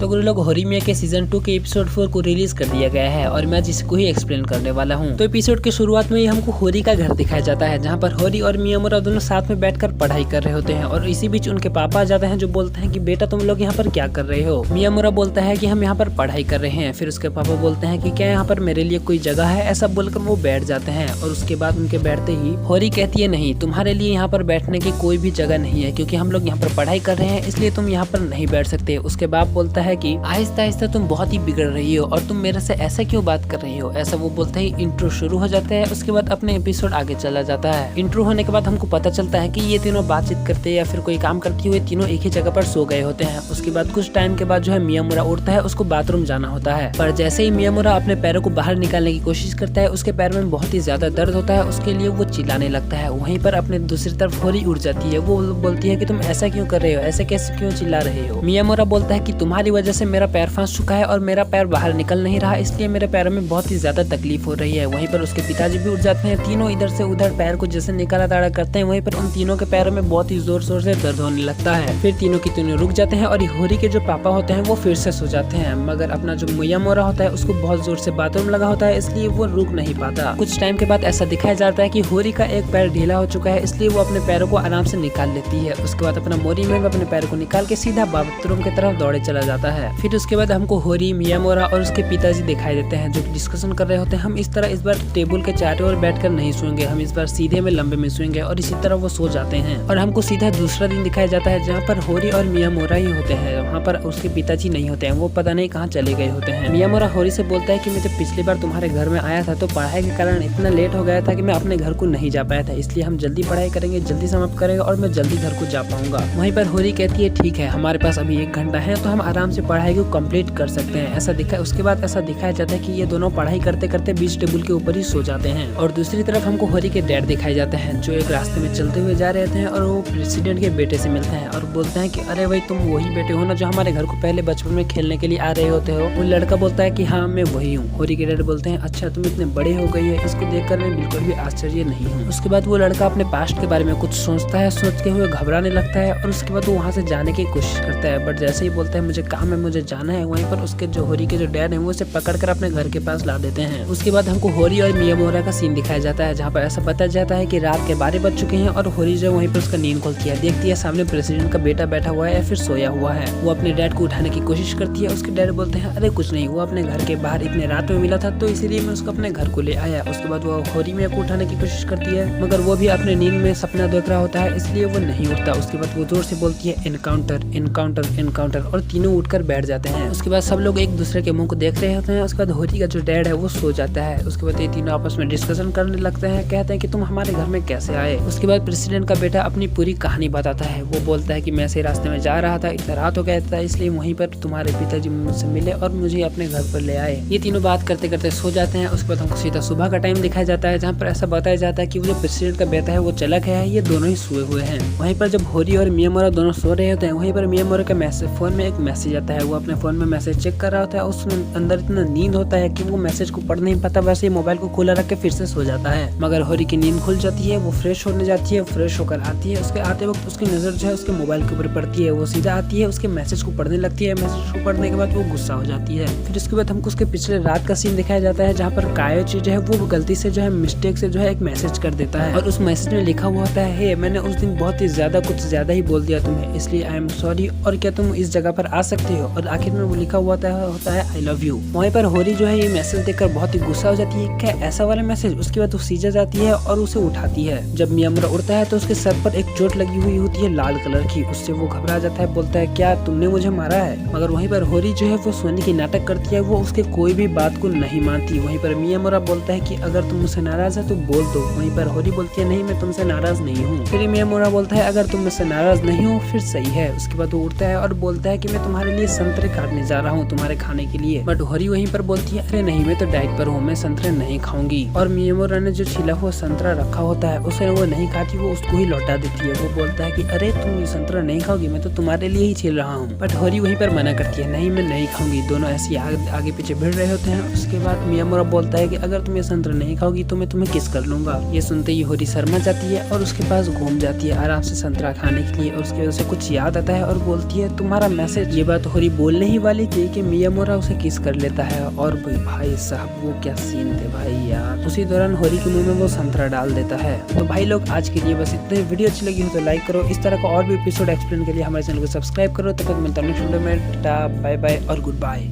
तो गुरु लोग होरीमिया के सीजन 2 के एपिसोड 4 को रिलीज कर दिया गया है और मैं जिसको ही एक्सप्लेन करने वाला हूँ। तो एपिसोड के शुरुआत में ही हमको होरी का घर दिखाया जाता है, जहाँ पर होरी और मियामुरा दोनों साथ में बैठकर पढ़ाई कर रहे होते हैं और इसी बीच उनके पापा आ जाते हैं जो बोलते हैं कि बेटा तुम लोग यहाँ पर क्या कर रहे हो। मियामुरा बोलता है कि हम यहाँ पर पढ़ाई कर रहे हैं। फिर उसके पापा बोलते हैं कि क्या यहाँ पर मेरे लिए कोई जगह है, ऐसा बोलकर वो बैठ जाते हैं। और उसके बाद उनके बैठते ही होरी कहती है नहीं, तुम्हारे लिए यहाँ पर बैठने की कोई भी जगह नहीं है, क्योंकि हम लोग यहाँ पर पढ़ाई कर रहे हैं, इसलिए तुम यहाँ पर नहीं बैठ सकते। उसके बाप बोलता है कि आहिस्ता आहिस्ता तुम बहुत ही बिगड़ रही हो और तुम मेरे से ऐसा क्यों बात कर रही हो। ऐसा वो बोलते ही इंट्रो शुरू हो जाता है। उसके बाद अपने एपिसोड आगे चला जाता है। इंट्रो होने के बाद हमको पता चलता है कि ये तीनों बातचीत करते या फिर कोई काम करते हुए तीनों एक ही जगह पर सो गए होते हैं। उसके बाद कुछ टाइम के बाद जो है मियामुरा उठता है, उसको बाथरूम जाना होता है। पर जैसे ही मियामुरा अपने पैरों को बाहर निकालने की कोशिश करता है, उसके पैर में बहुत ही ज्यादा दर्द होता है। उसके लिए वो चिल्लाने लगता है। वहीं पर अपने दूसरी तरफ होरी उठ जाती है। वो बोलती है कि तुम ऐसा क्यों कर रहे हो, ऐसे कैसे क्यों चिल्ला रहे हो। मियामुरा बोलता है कि तुम्हारी वजह से मेरा पैर फंस चुका है और मेरा पैर बाहर निकल नहीं रहा, इसलिए मेरे पैरों में बहुत ही ज्यादा तकलीफ हो रही है। वहीं पर उसके पिताजी भी उठ जाते हैं। तीनों इधर से उधर पैर को जैसे निकाला ताड़ा करते हैं। वहीं पर उन तीनों के पैरों में बहुत ही जोर शोर से दर्द होने लगता है। फिर तीनों की तीनों रुक जाते हैं और होरी के जो पापा होते हैं वो फिर से सो जाते हैं, मगर अपना जो मियामुरा होता है उसको बहुत जोर से बाथरूम लगा होता है, इसलिए वो रुक नहीं पाता। कुछ टाइम के बाद ऐसा दिखाया जाता है कि होरी का एक पैर ढीला हो चुका है, इसलिए वो अपने पैरों को आराम से निकाल लेती है। उसके बाद अपना मोरी में अपने पैर को निकाल के सीधा बाथरूम की तरफ दौड़े चला जाता है। फिर उसके बाद हमको होरी, मियामुरा और उसके पिताजी दिखाई देते हैं जो डिस्कशन कर रहे होते हैं। हम इस तरह इस बार टेबल के चारों ओर बैठकर नहीं सोएंगे, हम इस बार सीधे में लंबे में सोएंगे। और इसी तरह वो सो जाते हैं और हमको सीधा दूसरा दिन दिखाया जाता है जहाँ पर होरी और मियामुरा ही होते हैं। वहाँ पर उसके पिताजी नहीं होते हैं, वो पता नहीं कहाँ चले गए होते हैं। मियामुरा होरी से बोलता है कि मैं जब पिछली बार तुम्हारे घर में आया था तो पढ़ाई के कारण इतना लेट हो गया था कि मैं अपने घर को नहीं जा पाया था, इसलिए हम जल्दी पढ़ाई करेंगे, जल्दी समाप्त करेंगे और मैं जल्दी घर को जा पाऊंगा। वहीं पर होरी कहती है ठीक है, हमारे पास अभी 1 घंटा है तो हम आराम से पढ़ाई को कंप्लीट कर सकते हैं। उसके बाद ऐसा दिखाया जाता है कि ये दोनों पढ़ाई करते करते बीच टेबल के ऊपर ही सो जाते हैं। और दूसरी तरफ हमको होरी के डैड दिखाए जाते हैं जो एक रास्ते में चलते हुए जा रहे थे और वो प्रेसिडेंट के बेटे से मिलते हैं और बोलते हैं कि अरे भाई तुम वही बेटे हो ना जो हमारे घर को पहले बचपन में खेलने के लिए आ रहे होते हो। वो लड़का बोलता है कि हाँ मैं वही हूँ। होरी के डैड बोलते हैं अच्छा तुम इतने बड़े हो गए है, इसको देखकर मैं बिल्कुल भी आश्चर्य नहीं हूँ। उसके बाद वो लड़का अपने पास्ट के बारे में कुछ सोचता है, सोचते हुए घबराने लगता है और उसके बाद वो वहाँ से जाने की कोशिश करता है। बट जैसे ही बोलता है मुझे काम है, मुझे जाना है, वहीं पर उसके जो होरी के जो डैड है वो उसे पकड़कर अपने घर के पास ला देते हैं। उसके बाद हमको होरी और मियामुरा का सीन दिखाया जाता है जहाँ पर ऐसा बताया जाता है कि रात के 12 बज चुके हैं और होरी जो वहीं पर उसका नींद खुलती है, देखती है सामने प्रेसिडेंट का बेटा बैठा हुआ है या फिर सोया हुआ है। वो अपने डैड को उठाने की कोशिश करती है। उसके डैड बोलते हैं अरे कुछ नहीं, वो अपने घर के बाहर इतने रात में मिला था तो इसीलिए मैं उसको अपने घर को ले आया। उसके बाद वो होरी मिया को उठाने की कोशिश करती है, मगर वो भी अपने नींद में सपना देख रहा होता है, इसलिए वो नहीं उठता। उसके बाद वो जोर से बोलती है एनकाउंटर एनकाउंटर एनकाउंटर और तीनों उठकर बैठ जाते हैं। उसके बाद सब लोग एक दूसरे के मुंह को देख रहे होते हैं। उसके बाद होरी का जो डैड है वो सो जाता है। उसके बाद ये तीनों आपस में डिस्कशन करने लगते हैं, कहते हैं कि तुम हमारे घर में कैसे आए। उसके बाद प्रेसिडेंट का बेटा अपनी पूरी कहानी बताता है। वो बोलता है कि मैं ऐसे रास्ते में जा रहा था, इतना रात हो गया था, इसलिए वहीं पर तुम्हारे पिताजी मुझसे मिले और मुझे अपने घर पर ले आए। ये तीनों बात करते करते सो जाते हैं। उसके बाद हमको सीधा सुबह का टाइम दिखाया जाता है जहाँ पर ऐसा बताया जाता है कि वो जो प्रेसिडेंट का बेटा है वो चला गया है, ये दोनों ही सोए हुए हैं। वहीं पर जब होरी और मियामुरा दोनों सो रहे होते हैं, वहीं पर मियामुरा का फोन में एक मैसेज आता है। वो अपने फोन में मैसेज चेक कर रहा होता है। उसमें अंदर इतना नींद होता है कि वो मैसेज को पढ़ नहीं पाता, वैसे ही मोबाइल को खुला रख के फिर से सो जाता है। मगर होरी की नींद खुल जाती है, वो फ्रेश होने जाती है, फ्रेश होकर आती है। उसके आते वक्त उसकी नजर जो है उसके मोबाइल के ऊपर पड़ती है। वो सीधा आती है, उसके मैसेज को पढ़ने लगती है। मैसेज को पढ़ने के बाद वो गुस्सा हो जाती है। फिर उसके बाद हमको उसके पिछले रात का सीन दिखाया जाता है जहाँ पर कायोची जो है वो गलती से जो है मिस्टेक से जो है एक मैसेज कर देता है और उस मैसेज में लिखा हुआ होता है मैंने उस दिन बहुत ही कुछ ज्यादा ही बोल दिया तुम्हें, इसलिए आई एम सॉरी और क्या तुम इस जगह पर आ सकते हो। और आखिर में वो लिखा हुआ होता है आई लव यू। वहीं पर होरी जो है ये मैसेज देखकर बहुत ही गुस्सा हो जाती है, क्या ऐसा वाला मैसेज। उसके बाद वो सीधा जाती है और उसे उठाती है। जब मियामुरा उड़ता है तो उसके सर पर एक चोट लगी हुई होती है लाल कलर की। उससे वो घबरा जाता है, बोलता है क्या तुमने मुझे मारा है। मगर वहीं पर होरी जो है वो सोने की नाटक करती है, वो उसके कोई भी बात को नहीं मानती। वहीं पर मियामुरा बोलता है कि अगर तुम मुझसे नाराज है तो बोल दो। वहीं पर होरी बोलती है नहीं मैं तुमसे नाराज नहीं हूँ। फिर मियामुरा बोलता है अगर तुम मुझसे नाराज नहीं हो फिर सही है। उसके बाद वो उठता है और बोलता है कि मैं तुम्हारे लिए संतरे काटने जा रहा हूँ तुम्हारे खाने के लिए। बट होरी वहीं पर बोलती है अरे नहीं मैं तो डाइट पर हूँ, मैं संतरे नहीं खाऊंगी। और मियामुरा ने जो छिला हुआ संतरा रखा होता है उसे वो नहीं खाती, वो उसको ही लौटा देती है। वो बोलता है कि अरे तुम ये संतरा नहीं खाओगी, मैं तो तुम्हारे लिए ही छील रहा हूँ। बट होरी वहीं पर मना करती है नहीं मैं नहीं खाऊंगी। दोनों ऐसे आगे पीछे भिड़ रहे होते हैं। उसके बाद मियामुरा बोलता है कि अगर तुम ये संतरा नहीं खाओगी तो मैं तुम्हें किस कर लूंगा। ये सुनते ही होरी शर्मा जाती है और उसके पास घूम जाती है आराम से संतरा खाने के लिए। और उसकी वजह से कुछ याद आता है और बोलती है तुम्हारा मैसेज। ये बात होरी बोलने ही वाली थी कि मियामोरा उसे किस कर लेता है और भाई साहब वो क्या सीन थे भाई यार। उसी दौरान होरी के मुंह में वो संतरा डाल देता है। तो भाई लोग आज के लिए बस इतने। वीडियो अच्छी लगी हो तो लाइक करो। इस तरह का और भी एपिसोड एक्सप्लेन के लिए हमारे चैनल को सब्सक्राइब करो। तब तक मिलता है नेक्स्ट वीडियो में। टाटा बाय बाय और गुड बाय।